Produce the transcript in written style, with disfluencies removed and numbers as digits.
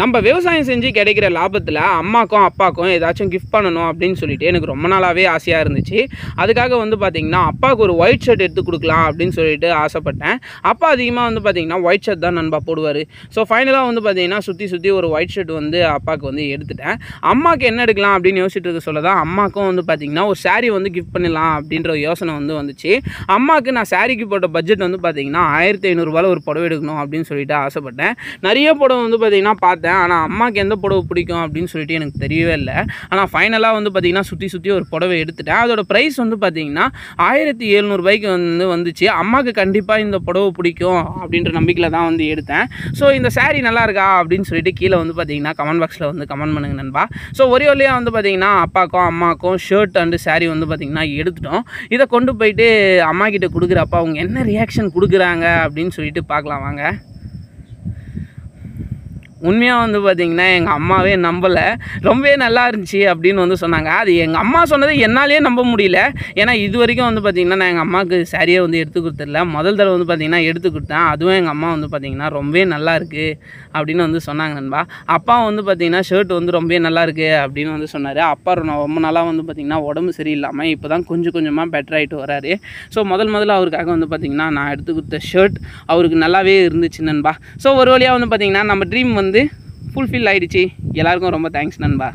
நம்ம விவசாயம் செஞ்சு கிடைக்கிற லாபத்தில் அம்மாக்கும் அப்பாக்கும் ஏதாச்சும் கிஃப்ட் பண்ணணும் அப்படின்னு சொல்லிட்டு எனக்கு ரொம்ப நாளாகவே ஆசையாக இருந்துச்சு. அதுக்காக வந்து பார்த்திங்கன்னா அப்பாவுக்கு ஒரு ஒயிட் ஷர்ட் எடுத்து கொடுக்கலாம் அப்படின்னு சொல்லிட்டு ஆசைப்பட்டேன். அப்பா அதிகமாக வந்து பார்த்திங்கன்னா ஒயிட் ஷர்ட் தான் நண்பா போடுவார். ஸோ ஃபைனலாக வந்து பார்த்திங்கன்னா சுற்றி ஒரு ஒயிட் ஷர்ட் வந்து அப்பாவுக்கு வந்து எடுத்துட்டேன். அம்மாவுக்கு என்ன எடுக்கலாம் அப்படின்னு யோசிச்சுட்டு இருக்க சொல்ல தான் அம்மாவுக்கும் வந்து பார்த்திங்கன்னா ஒரு சாரீ வந்து கிஃப்ட் பண்ணலாம் அப்படின்ற ஒரு யோசனை வந்து வந்துச்சு. அம்மாவுக்கு நான் சாரீக்கு போட்ட பட்ஜெட் வந்து பார்த்திங்கன்னா 1500 ஒரு புடவை எடுக்கணும் அப்படின்னு சொல்லிட்டு ஆசைப்பட்டேன். நிறைய புடவை வந்து பார்த்திங்கன்னா பார்த்தேன். ஆனால் அம்மாவுக்கு எந்த புடவை பிடிக்கும் அப்படின்னு சொல்லிட்டு எனக்கு தெரியவே இல்லை. ஆனால் ஃபைனலாக வந்து பார்த்திங்கன்னா சுற்றி ஒரு புடவை எடுத்துட்டேன். அதோட ப்ரைஸ் வந்து பார்த்திங்கன்னா 1700 வந்துச்சு. அம்மாவுக்கு கண்டிப்பாக இந்த புடவை பிடிக்கும் அப்படின்ற நம்பிக்கையில் தான் வந்து எடுத்தேன். ஸோ இந்த சாரீ நல்லா இருக்கா அப்படின்னு சொல்லிட்டு கீழே வந்து பார்த்திங்கன்னா கமெண்ட் பாக்ஸில் வந்து கமெண்ட் பண்ணுங்க நண்பா. ஸோ ஒரே வழியாக வந்து பார்த்திங்கன்னா அப்பாவுக்கும் அம்மாவுக்கும் ஷர்ட் அண்டு சாரீ வந்து பார்த்திங்கன்னா எடுத்துட்டோம். இதை கொண்டு போயிட்டு அம்மா கிட்ட கொடுக்குறப்ப அவங்க என்ன ரியாக்ஷன் கொடுக்குறாங்க அப்படின்னு சொல்லிட்டு பார்க்கலாம் வாங்க. உண்மையாக வந்து பார்த்திங்கன்னா எங்கள் அம்மாவே நம்பலை. ரொம்பவே நல்லா இருந்துச்சு அப்படின்னு வந்து சொன்னாங்க. அது எங்கள் அம்மா சொன்னது என்னாலே நம்ப முடியல. ஏன்னா இது வரைக்கும் வந்து பார்த்திங்கன்னா நான் எங்கள் அம்மாவுக்கு சாரியே வந்து எடுத்து கொடுத்துடல. முதல் தடவை வந்து பார்த்திங்கன்னா எடுத்து கொடுத்தேன். அதுவும் எங்கள் அம்மா வந்து பார்த்திங்கன்னா ரொம்பவே நல்லா இருக்குது அப்படின்னு வந்து சொன்னாங்க நண்பா. அப்பா வந்து பார்த்திங்கன்னா ஷர்ட் வந்து ரொம்பவே நல்லா இருக்குது அப்படின்னு வந்து சொன்னார். அப்பா ரொம்ப நாளாக வந்து பார்த்திங்கன்னா உடம்பு சரியில்லாமல் இப்போ தான் கொஞ்சமாக பெட்டர் ஆகிட்டு வராரு. ஸோ முதல்ல அவருக்காக வந்து பார்த்திங்கன்னா நான் எடுத்து கொடுத்த ஷர்ட் அவருக்கு நல்லாவே இருந்துச்சு நண்பா. ஸோ ஒரு வழியாக வந்து பார்த்திங்கன்னா நம்ம ட்ரீம் வந்து ஃபுல்ஃபில் ஆகிடுச்சு. எல்லாருக்கும் ரொம்ப தேங்க்ஸ் நண்பா.